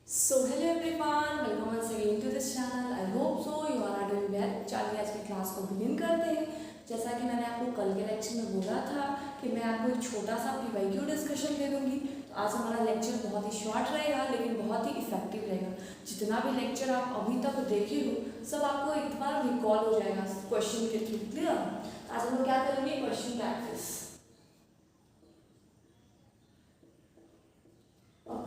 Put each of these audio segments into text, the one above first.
So hello everyone, welcome once again to this channel. I hope so you all are doing well. चलिए आज की class को begin करते हैं। जैसा कि मैंने आपको कल के लेक्चर में बोला था कि मैं आपको एक छोटा सा PYQ डिस्कशन दे दूंगी। तो आज हमारा लेक्चर बहुत ही शॉर्ट रहेगा लेकिन बहुत ही इफेक्टिव रहेगा। जितना भी लेक्चर आप अभी तक देखे हो सब आपको एक बार रिकॉल हो जाएगा क्वेश्चन के थ्रू। क्लियर? आज हम लोग क्या करेंगे, क्वेश्चन प्रैक्टिस।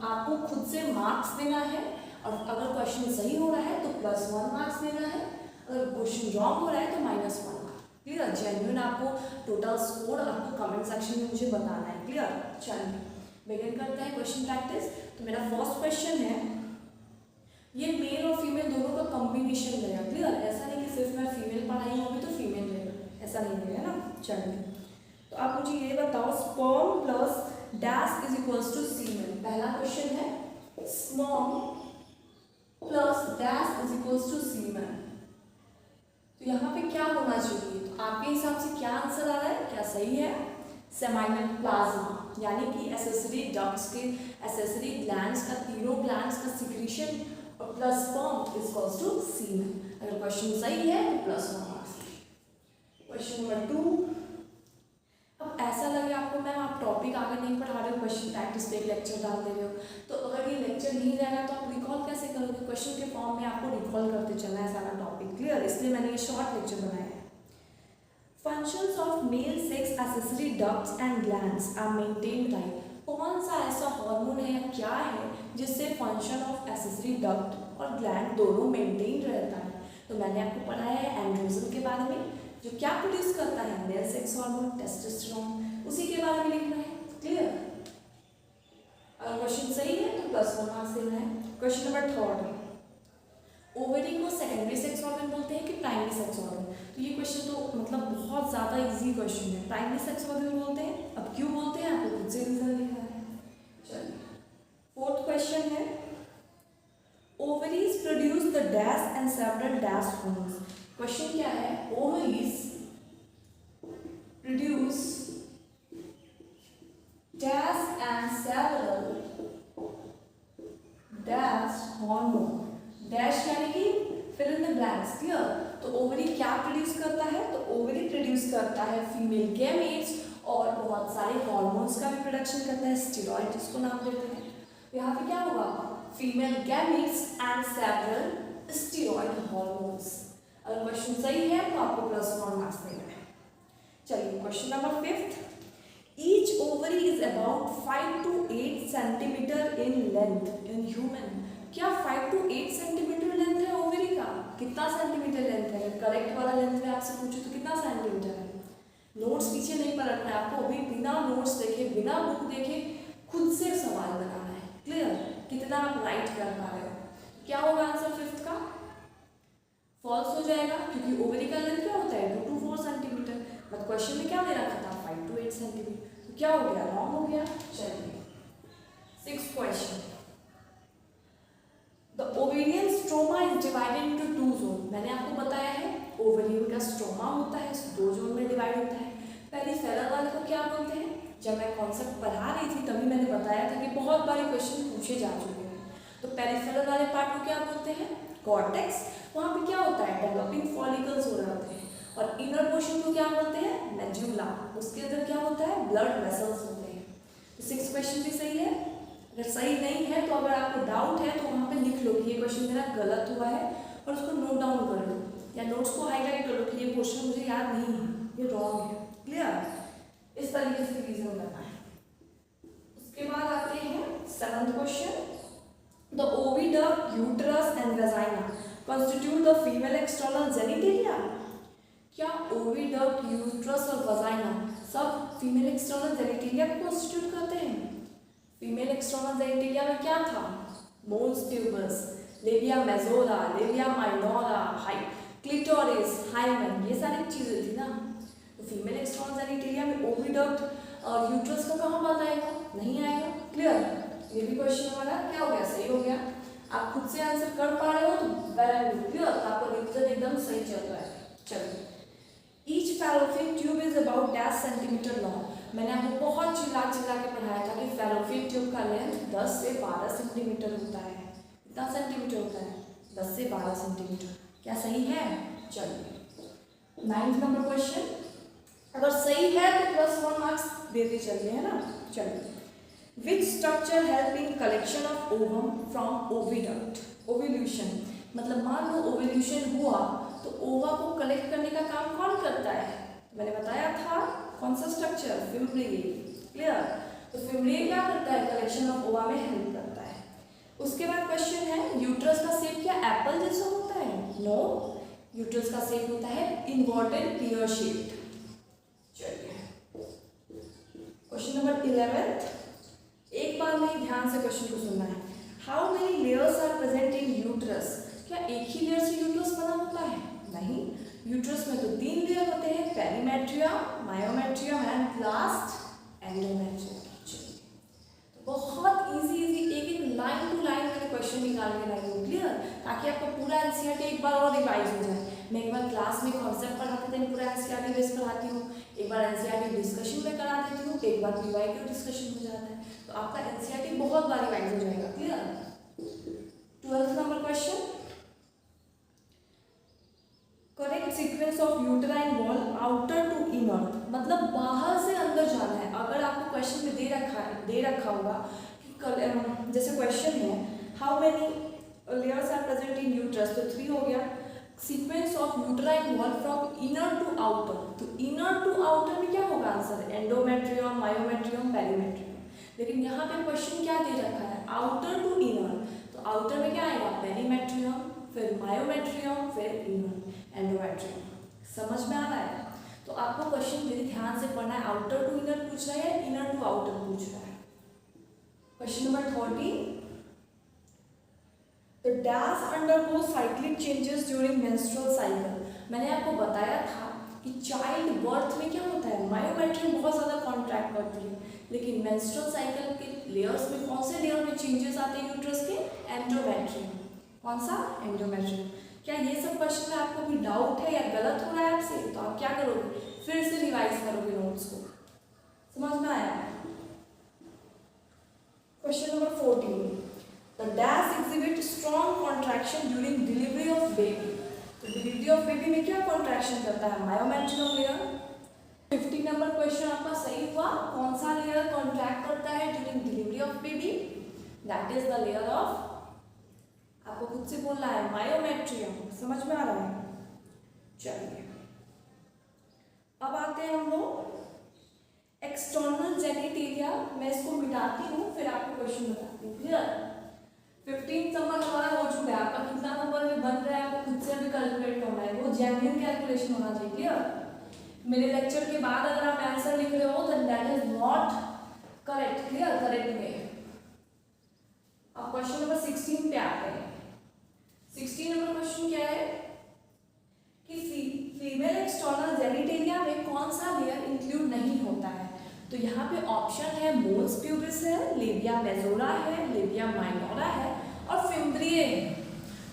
आपको खुद से मार्क्स देना है और अगर क्वेश्चन सही हो रहा है तो +1 मार्क्स देना है, अगर क्वेश्चन रॉन्ग हो रहा है तो -1 मार्क्स। क्लियर? जेन्युइन आपको टोटल स्कोर आपको कमेंट सेक्शन में मुझे बताना है। क्लियर? चलिए बिगिन करते हैं क्वेश्चन प्रैक्टिस। तो मेरा फर्स्ट क्वेश्चन है, ये मेल और फीमेल दोनों का कॉम्बिनेशन रहेगा। क्लियर? ऐसा नहीं कि सिर्फ मैं फीमेल पढ़ाई होगी तो फीमेल रहेगा, ऐसा नहीं रहेगा ना। चलिए तो आप मुझे ये बताओ, sperm plus dash is equals to semen. पहला क्वेश्चन है, sperm plus dash is equals to semen. तो यहाँ पे क्या होना चाहिए? तो आपके हिसाब से क्या आंसर आ रहा है, क्या सही है? सेमाइनल प्लाज्मा, यानी कि एसेसरी डक्ट्स के एसेसरी ग्लैंड्स का, तीनों ग्लैंड्स का सिक्रीशन और plus sperm is equals to semen. अगर क्वेश्चन सही है तो +1 मार्क्स। क्वेश्चन नंबर 2, अब ऐसा लगे आपको मैम आप टॉपिक आगे नहीं पढ़ा रहे हो, क्वेश्चन प्रैक्टिस पे एक लेक्चर डाल दे रहे हो, तो अगर ये लेक्चर नहीं रहेगा तो आप रिकॉल कैसे करोगे? क्वेश्चन के फॉर्म में आपको रिकॉल करते चलना है सारा टॉपिक। क्लियर? इसलिए मैंने ये शॉर्ट लेक्चर बनाया है। Functions of male sex accessory ducts and glands are maintained right. कौन सा ऐसा हार्मोन है या क्या है जिससे फंक्शन ऑफ एक्सेसरी डक्ट और ग्लैंड दोनों मेंटेन रहता है? तो मैंने आपको पढ़ाया है एंड्रोजन के बारे में, जो क्या प्रोड्यूस करता है, मेल सेक्स हार्मोन टेस्टोस्टेरोन, उसी के बारे में लिखना है। क्लियर? अगर क्वेश्चन सही है तो +1 मार्क्स देना है। क्वेश्चन नंबर 3, ओवरी को सेकेंडरी सेक्स ऑर्गन बोलते हैं कि प्राइमरी सेक्स ऑर्गन? तो ये क्वेश्चन तो मतलब बहुत ज़्यादा इजी क्वेश्चन है। प्राइमरी सेक्स ऑर्गन बोलते हैं। अब क्यों बोलते हैं आपको खुद से रीजन लिखा है। चलिए 4th क्वेश्चन है, ovaries produce the dash and several dash hormones. Question क्या है, ovaries produce dash and several dash hormone. Dash यानी कि fill in the blanks. Clear? तो ओवरी क्या प्रोड्यूस करता है? तो ओवरी प्रोड्यूस करता है फीमेल गैमेट्स और बहुत सारे हार्मोन्स का भी प्रोडक्शन करता है, स्टेरॉइड जिसको नाम देते हैं। यहाँ पे क्या होगा, female gametes and several steroid hormones. अगर क्वेश्चन सही है तो आपको +1 मार्क्स देना है। चलिए question number 5, each ovary is about 5 to 8 centimetre in length in human. क्या 5 to 8 सेंटीमीटर लेंथ है ओवरी का? कितना सेंटीमीटर लेंथ है? करेक्ट वाला लेंथ में आपसे पूछो तो कितना सेंटीमीटर है? नोट्स पीछे नहीं पलटना है आपको, अभी बिना नोट्स देखे बिना बुक देखे खुद से सवाल बनाना है। क्लियर? कितना आप राइट कर पा रहे हो? क्या होगा आंसर 5th का? फॉल्स हो जाएगा, क्योंकि ओवरी का लेंथ क्या होता है 2 to 4 सेंटीमीटर। बट क्वेश्चन में क्या दे रखा था 5 to 8 सेंटीमीटर, तो क्या हो गया, रॉन्ग हो गया। चलिए 6th question, the ovarian stroma is divided into 2 zone. मैंने आपको बताया है ओवेरियन का स्ट्रोमा होता है, 2 जोन में डिवाइड होता है। पेरिफेरल वाले को क्या बोलते हैं? जब मैं कॉन्सेप्ट पढ़ा रही थी तभी मैंने बताया था कि बहुत बार क्वेश्चन पूछे जा चुके हैं। तो पेरिफेरल वाले पार्ट को क्या बोलते हैं? कॉर्टेक्स। वहाँ पे क्या होता है, डेवलपिंग फॉलिकल्स हो रहे होते हैं। और इनर पोर्शन को क्या बोलते हैं? मेडुला। उसके अंदर क्या होता है? ब्लड वेसल्स होते हैं। तो 6th क्वेश्चन भी सही है। अगर सही नहीं है तो अगर आपको डाउट है तो वहाँ पे लिख लो कि ये क्वेश्चन मेरा गलत हुआ है और उसको नोट डाउन कर लो, या नोट्स को हाईलाइट कर लो कि ये क्वेश्चन मुझे याद नहीं है, ये रॉन्ग है। क्लियर? इस तरीके से रीजन करना है। उसके बाद आते हैं 7th question, the oviduct, uterus and vagina constitute the female external genitalia। क्या ओविडक्ट, यूट्रस और वजाइना सब फीमेल एक्सटर्नल जेनिटेलिया को कॉन्स्टिट्यूट करते हैं? फीमेल एक्सटर्नल जेनिटेलिया में क्या था? Mons pubis, labia majora, labia minora, clitoris, hymen, ये सारी चीजें थी ना। तो फीमेल एक्सटर्नल जेनिटेलिया में ओविडक्ट और यूट्रस को कहाँ बात आएगा? नहीं आएगा। क्लियर? ये भी क्वेश्चन हमारा क्या हो गया, सही हो गया। आप खुद से आंसर कर पा रहे हो तो वेरी गुड। क्लियर? आपका रिवीजन एकदम सही चल रहा है। चलिए, each fallopian tube is about 10 centimetre long. मैंने आपको बहुत चिल्ला चिल्ला के पढ़ाया था कि फैलोपियन ट्यूब का लेंथ 10 से 12 सेंटीमीटर होता है। कितना सेंटीमीटर होता है? 10 से 12 सेंटीमीटर। क्या सही है? चलिए 9th नंबर क्वेश्चन, अगर सही है तो +1 मार्क्स देते चलिए, है ना। चलिए, which structure help in collection of ovum from oviduct? Ovulation मतलब मान लो ओव्यूल्यूशन हुआ तो ओवा को कलेक्ट करने का काम कौन करता है? मैंने बताया था कौन सा स्ट्रक्चर? फिम्ब्रिए। क्लियर? तो फिम्ब्रिए क्या करता है? कलेक्शन ऑफ ओवा में हेल्प करता है। उसके बाद क्वेश्चन है, यूट्रस का शेप क्या एप्पल जैसा होता है? नो, यूट्रस का शेप होता है इन्वर्टेड पियर शेप्ड। चलिए क्वेश्चन नंबर 11, एक बार में ध्यान से क्वेश्चन को सुनना है। How many layers are present in uterus? क्या एक ही लेयर से यूट्रस बना होता है? नहीं, यूट्रस में तो 3 लेयर होते हैं, perimetrium, myometrium and last endometrium. तो बहुत इजी एक एक लाइन टू लाइन मैंने क्वेश्चन निकाल के लाई हूँ। क्लियर? ताकि आपको पूरा एनसीईआरटी एक बार और रिवाइज हो जाए। मैं एक बार क्लास में कॉन्सेप्ट पढ़ाते थे, पूरा एनसीईआरटी बेस पढ़ाती हूँ, एक बार एनसीईआरटी डिस्कशन में करा देती हूँ, एक बार पीवाईक्यू डिस्कशन हो जाता है, तो आपका एनसीईआरटी बहुत बार रिवाइज हो जाएगा। Clear? 12th number question, correct sequence of uterine wall outer to inner, मतलब बाहर से अंदर जाना है। अगर आपको क्वेश्चन में दे रखा होगा कि जैसे क्वेश्चन है how many layers are present in uterus, तो 3 हो गया। Sequence of uterine wall from inner to outer, तो इनर टू आउटर में क्या होगा आंसर? Endometrium, myometrium, perimetrium. लेकिन यहाँ पे क्वेश्चन क्या दे रखा है? आउटर टू इनर, तो आउटर में क्या आएगा? पेरीमेट्रियम, फिर मायोमेट्रियम, फिर इनर एंडोमेट्रियम। समझ में आ रहा है? तो आपको क्वेश्चन मेरे ध्यान से पढ़ना है, आउटर टू इनर पूछ रहा है, इनर टू आउटर पूछ रहा है। Question number 13, the dash undergo cyclic changes during menstrual cycle. मैंने आपको बताया था कि चाइल्ड बर्थ में क्या होता है? मायोमेट्रियम बहुत ज़्यादा कॉन्ट्रैक्ट करती है, लेकिन मेंस्ट्रुअल साइकिल के लेयर्स में कौन से लेयर में चेंजेस आते हैं यूट्रस के? एंडोमेट्रियम। कौन सा? एंडोमेट्रियम। क्या ये सब क्वेश्चन में आपको भी डाउट है या गलत हो रहा है आपसे? तो आप क्या करोगे? फिर से रिवाइज करोगे नोट्स को। समझ में आया? Question number 14, the dash exhibit strong contraction during delivery of baby. तो डिलीवरी ऑफ बेबी में क्या कॉन्ट्रैक्शन करता है? Myometrium layer. 15 नंबर क्वेश्चन आपका सही हुआ। कौन सा लेयर कॉन्ट्रैक्ट करता है during delivery of baby? That is the layer of, आपको खुद से बोलना है, मायोमेट्रियम। समझ में आ रहा है? चलिए अब आते हैं हम लोग एक्सटर्नल जेनिटेलिया। मैं इसको मिटाती हूँ, फिर आपको क्वेश्चन बताती हूँ। क्लियर? 15 नंबर हमारा हो चुका है। आपका कितना नंबर में बन रहा है आपको खुद से भी कैलकुलेट करना है, वो जेन्युइन कैलकुलेशन होना चाहिए। क्लियर? मेरे लेक्चर के बाद अगर आप आंसर लिख रहे हो तो that is not correct. Clear? Correct में। अब क्वेश्चन नंबर 16 पे आते हैं। 16 नंबर क्वेश्चन क्या है कि फीमेल एक्सटर्नल जेनिटेलिया में कौन सा लेयर इंक्लूड नहीं होता है? तो यहाँ पे ऑप्शन है मोल्स प्यूबिस है, लेबिया मेजोरा है, लेबिया माइनोरा है और फिम्ब्रिए है।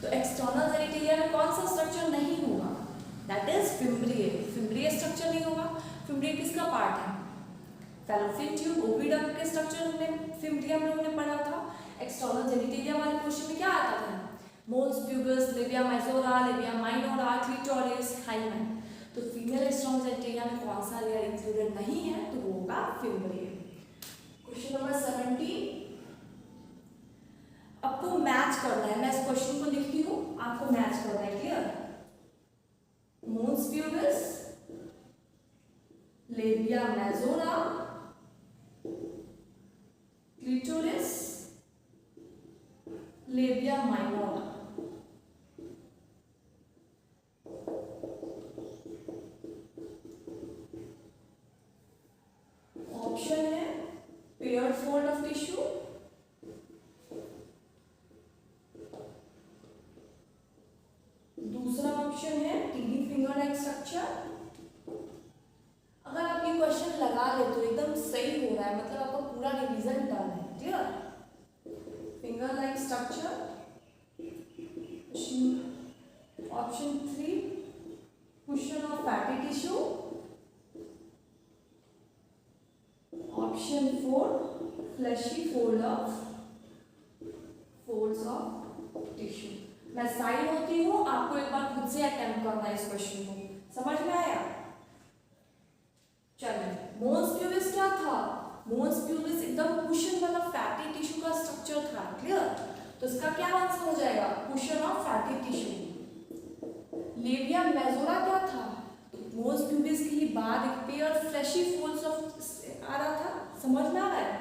तो एक्सटर्नल जेनिटेलिया में कौन सा स्ट्रक्चर नहीं होगा? That is fimbriae. Fimbriae structure नहीं होगा। फिम्ब्रिए किसका पार्ट है? फैलोपियन ट्यूब, ओविडक्ट के स्ट्रक्चर हमने फिम्ब्रिया में हमने पढ़ा था। एक्सटर्नल जेनिटेलिया वाले क्वेश्चन में क्या आता था? Moles pubis, लेबिया majora, labia minora, clitoris, hymen. तो फीमेल एक्सटर्नल जेनिटेलिया में कौन सा लेयर इंक्लूडेड नहीं है? तो वो होगा फिम्ब्रिए। क्वेश्चन नंबर 17, आपको मैच करना है। मैं इस क्वेश्चन को लिखती हूँ, आपको मैच करना है। Clear? Moles pubis, labia majora, clitoris, labia minora. Option है पेयर्ड फोल्ड ऑफ टिश्यू, दूसरा ऑप्शन है टीडी फिंगर लाइक स्ट्रक्चर। अगर आप ये क्वेश्चन लगा ले तो एकदम सही हो रहा है, मतलब आपका पूरा रिवीजन डन है। Clear? Finger like structure. Option 3 cushion of fatty tissue. Option 4 fleshy folds of tissue. मैं साइड होती हूँ, आपको एक बार खुद से अटेम्प्ट करना है इस क्वेश्चन को, समझ में आया? चलिए, मोन्स प्यूबिस क्या था? मोन्स प्यूबिस एकदम कुशन वाला फैटी टिश्यू का स्ट्रक्चर था, क्लियर? तो इसका क्या आंसर हो जाएगा? Cushion of fatty tissue. Labia majora क्या था? तो मोन्स प्यूबिस के ही बाद एक पेयर फ्लैशी फोल्ड्स ऑफ आ रहा था, समझ में आ रहा है?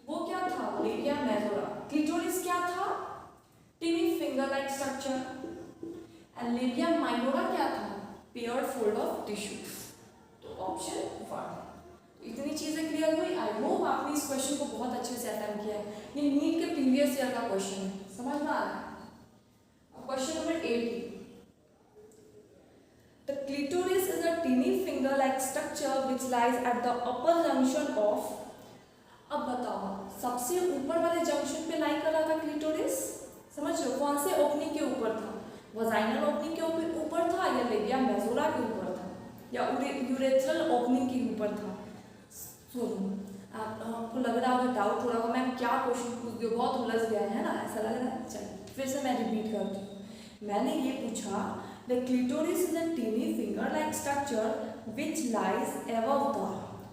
वो क्या था? Labia majora. क्लिटोरिस क्या था? टिनी finger like structure. And labia minora क्या था? Paired fold of tissues. तो ऑप्शन 1। इतनी चीजें क्लियर हुई। आई होप आपने इस क्वेश्चन को बहुत अच्छे से अटेम्प्ट किया है। ये नीट के प्रीवियस ईयर का क्वेश्चन है, समझ में आ रहा है? Question number 80। The clitoris is a teeny finger-like structure which lies at the upper junction of। अब बताओ, सबसे ऊपर वाले जंक्शन पे लाई कर रहा था क्लिटोरिस, समझ रहे हो? कौन से ओपनिंग के ऊपर था? वजाइनल ओपनिंग के ऊपर था, या लेबिया मेजोरा के ऊपर था, या यूरेथ्रल ओपनिंग के ऊपर था? सुनो, आपको लग रहा होगा, डाउट हो रहा होगा, मैम क्या क्वेश्चन पूछ दिया, बहुत उलझ गया है ना, ऐसा लग रहा है? चलिए फिर से मैं रिपीट करती हूँ। मैंने ये पूछा, the clitoris is a tiny finger like structure which lies above the.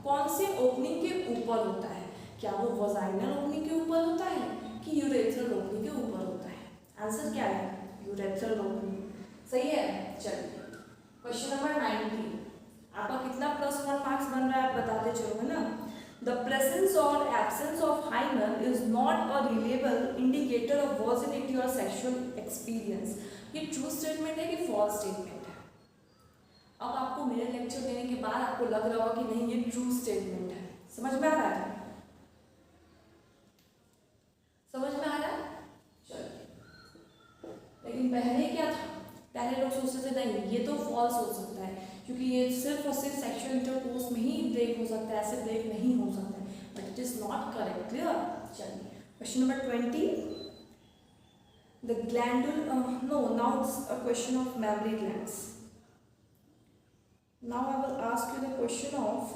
कौन से ओपनिंग के ऊपर होता है? क्या वो वजाइनल ओपनिंग के ऊपर होता है कि यूरेथ्रल ओपनिंग के ऊपर होता है? आंसर क्या है? Urethral opening. सही है। चलिए क्वेश्चन नंबर 90। आपका कितना +1 मार्क्स बन रहा है आप बताते चलो, है ना? द प्रेजेंस और absence of hymen is not a reliable indicator of virginity और सेक्सुअल एक्सपीरियंस। ये ट्रू स्टेटमेंट है कि फॉल्स स्टेटमेंट है? अब आपको मेरे लेक्चर देने के बाद आपको लग रहा होगा कि नहीं ये ट्रू स्टेटमेंट है। समझ में आ रहा है? समझ में आ रहा है? चलिए, लेकिन पहले क्या था? पहले लोग सोचते थे नहीं ये तो फॉल्स हो सकता है, क्योंकि ये सिर्फ और सिर्फ सेक्सुअल इंटरकोर्स में ही ब्रेक हो सकता है, ऐसे ब्रेक नहीं हो सकता है, but it is not correct. Clear? चलिए question number 20। The glandule, no, now it's a question of mammary glands. Now I will ask you the question of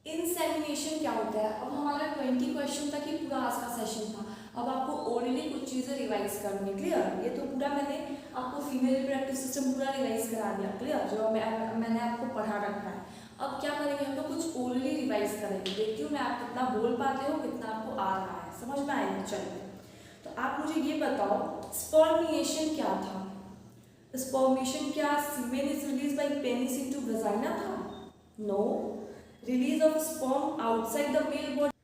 insemination क्या होता है। अब हमारा 20 क्वेश्चन तक ही पूरा आज का सेशन था। अब आपको ओरली कुछ चीज़ें रिवाइज करनी। क्लियर? ये तो पूरा मैंने आपको फीमेल रिप्रोडक्टिव सिस्टम पूरा रिवाइज करा दिया। क्लियर? जो मैंने आपको पढ़ा रखा है। अब क्या करेंगे हम लोग? कुछ ओरली रिवाइज करेंगे। देखती हूँ मैं आप कितना बोल पाते हो, कितना आपको आ रहा है, समझ में आएगा। चलिए तो आप मुझे ये बताओ, स्पर्मिएशन क्या था? स्पर्मिएशन क्या semen is release by penis into vagina था? No. Release of sperm outside the male body.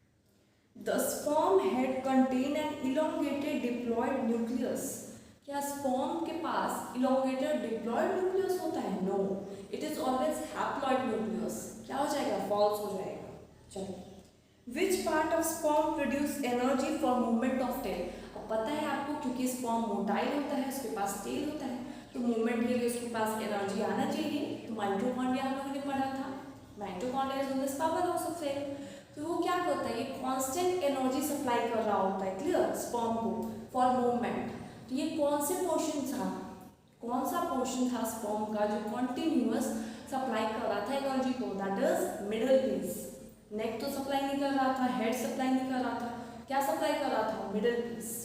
The sperm head contain an elongated diploid nucleus. क्या sperm के पास elongated diploid nucleus होता है? No. It is always haploid nucleus. क्या हो जाएगा? False हो जाएगा। चलिए, which part of sperm produce energy for movement of tail? अब पता है आपको, क्योंकि sperm मोटाइल होता है, उसके पास टेल होता है, तो मूवमेंट के लिए उसके पास एनर्जी आना चाहिए। तो माइटोकॉन्ड्रिया हम लोगों ने पढ़ा था, mitochondria is this powerhouse of cell. तो वो क्या करता है? ये कांस्टेंट एनर्जी सप्लाई कर रहा होता है, क्लियर, स्पर्म को फॉर मूवमेंट। तो ये कौन से पोर्शन था? कौन सा पोर्शन था स्पर्म का जो कंटिन्यूअस सप्लाई कर रहा था एनर्जी को? That is middle piece. Neck तो सप्लाई नहीं कर रहा था, हेड सप्लाई नहीं कर रहा था, क्या सप्लाई कर रहा था? Middle piece.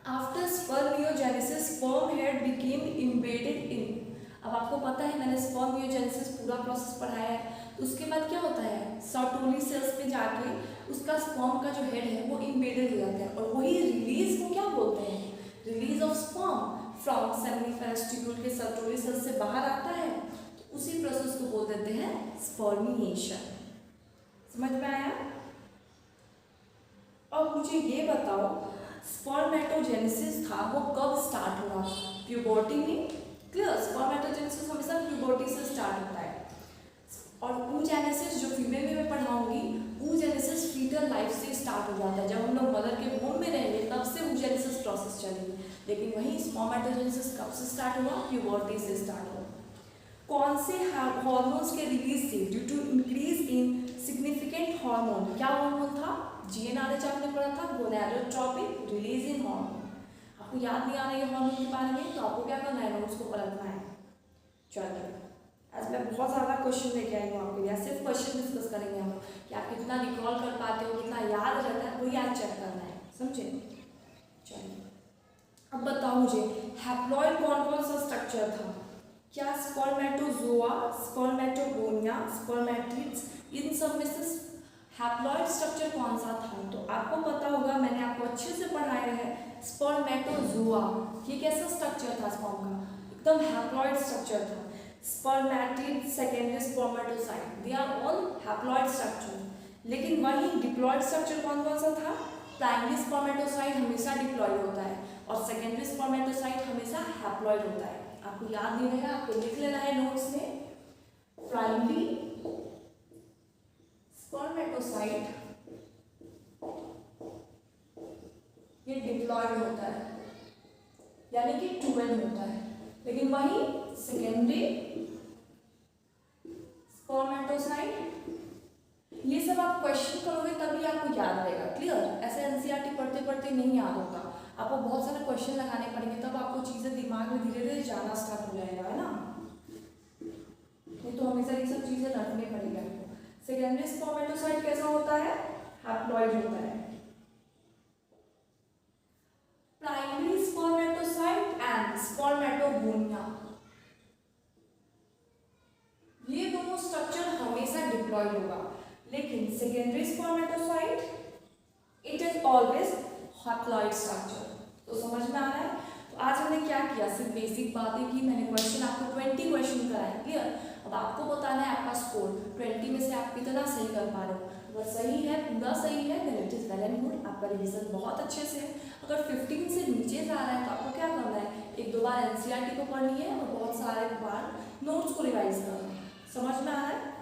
After spermiogenesis sperm head became embedded in. अब आपको पता है मैंने स्पर्मियोजेनेसिस पूरा प्रोसेस पढ़ाया है। तो उसके बाद क्या होता है? सर्टोली सेल्स में जाके उसका स्पर्म का जो हेड है वो इम्बेडेड हो जाता है, और वही रिलीज को क्या बोलते हैं? Release of sperm from seminiferous tubule के सर्टोली सेल्स से बाहर आता है, तो उसी प्रोसेस को बोल देते हैं स्पर्मिएशन। समझ में आया? अब मुझे ये बताओ, स्पर्मेटोजेनेसिस था वो कब स्टार्ट हुआ? प्यूबर्टी में। क्लियर? स्पर्मेटोजेनेसिस हमेशा प्यूबर्टी से स्टार्ट होता है। और oogenesis जो फीमेल में मैं पढ़ाऊंगी, oogenesis फीटल लाइफ से स्टार्ट हो जाता है। जब हम लोग मदर के वूम में रहेंगे तब से oogenesis प्रोसेस चलेगी। लेकिन वही स्पर्मेटोजेनेसिस कब से स्टार्ट हुआ? प्यूबर्टी से स्टार्ट हुआ। कौन से हार्मोन्स के रिलीज से due to increase in significant hormone? क्या हार्मोन था? GnRH आपने पढ़ा था, गोनाडोट्रोपिन रिलीजिंग हार्मोन। आपको याद नहीं आ रहा है हार्मोन के बारे में, तो आपको क्या करना है? नोट्स को पलटना है। चलिए, आज मैं बहुत ज़्यादा क्वेश्चन लेके आई हूँ आपके लिए, सिर्फ क्वेश्चन डिस्कस करेंगे आप कितना रिकॉल कर पाते हो, कितना याद रहता है, वही आज चेक करना है, समझे। चलिए अब बताओ मुझे हैप्लॉइड कौन कौन सा स्ट्रक्चर था, क्या स्पर्मेटोजोआ, स्पर्मेटोगोनिया, स्पर्मेटिड्स, इन सब में से हैप्लॉइड स्ट्रक्चर कौन सा था। तो आपको पता होगा, मैंने आपको अच्छे से पढ़ाया है, स्पर्मेटोजोआ ये कैसा स्ट्रक्चर था स्पर्म का, एकदम हैप्लॉइड स्ट्रक्चर था। Spermatid, secondary spermatocyte, they are all haploid structure. लेकिन वही डिप्लॉइड स्ट्रक्चर कौन कौन सा था, प्राइमरी स्पर्मेटोसाइट हमेशा डिप्लॉइड होता है और सेकेंडरी स्पर्मेटोसाइट हमेशा हैप्लॉइड होता है। आपको याद नहीं रहेगा, आपको लिख लेना है नोट्स में, प्राइमरी स्पर्मेटोसाइट ये डिप्लॉइड होता है, यानी कि 2n होता है। लेकिन वही सेकेंडरी स्पर्मेटोसाइट, ये सब आप क्वेश्चन करोगे तभी आपको याद रहेगा, क्लियर। ऐसे एनसीईआरटी पढ़ते पढ़ते नहीं याद होता, आपको बहुत सारे क्वेश्चन लगाने पड़ेंगे, तब आपको चीजें दिमाग में धीरे धीरे जाना स्टार्ट हो जाएगा, है ना। तो हमेशा ये सब चीजें रखनी पड़ेगी आपको। सेकेंडरी स्पर्मेटोसाइट कैसा होता है, हैप्लॉइड होता है। प्राइमरी स्पर्मेटोसाइट एंड स्पर्मेटोगोनिया, ये दोनों स्ट्रक्चर हमेशा डिप्लॉइड होगा। लेकिन secondary spermatocyte it is always haploid structure. तो समझ में आ रहा है। तो आज हमने क्या किया, सिर्फ बेसिक बातें की, मैंने क्वेश्चन आपको 20 क्वेश्चन कराए, क्लियर। अब आपको बताना है आपका स्कोर 20 में से आप कितना सही कर पा रहे हो। अगर सही है, पूरा सही है, then it is well and good, आपका रिवीजन बहुत अच्छे से है। अगर 15 से नीचे जा रहा है तो आपको क्या करना है, 1-2 बार एनसीईआरटी को पढ़नी है और बहुत सारे बार नोट्स को रिवाइज करना है। समझ में आ रहा है।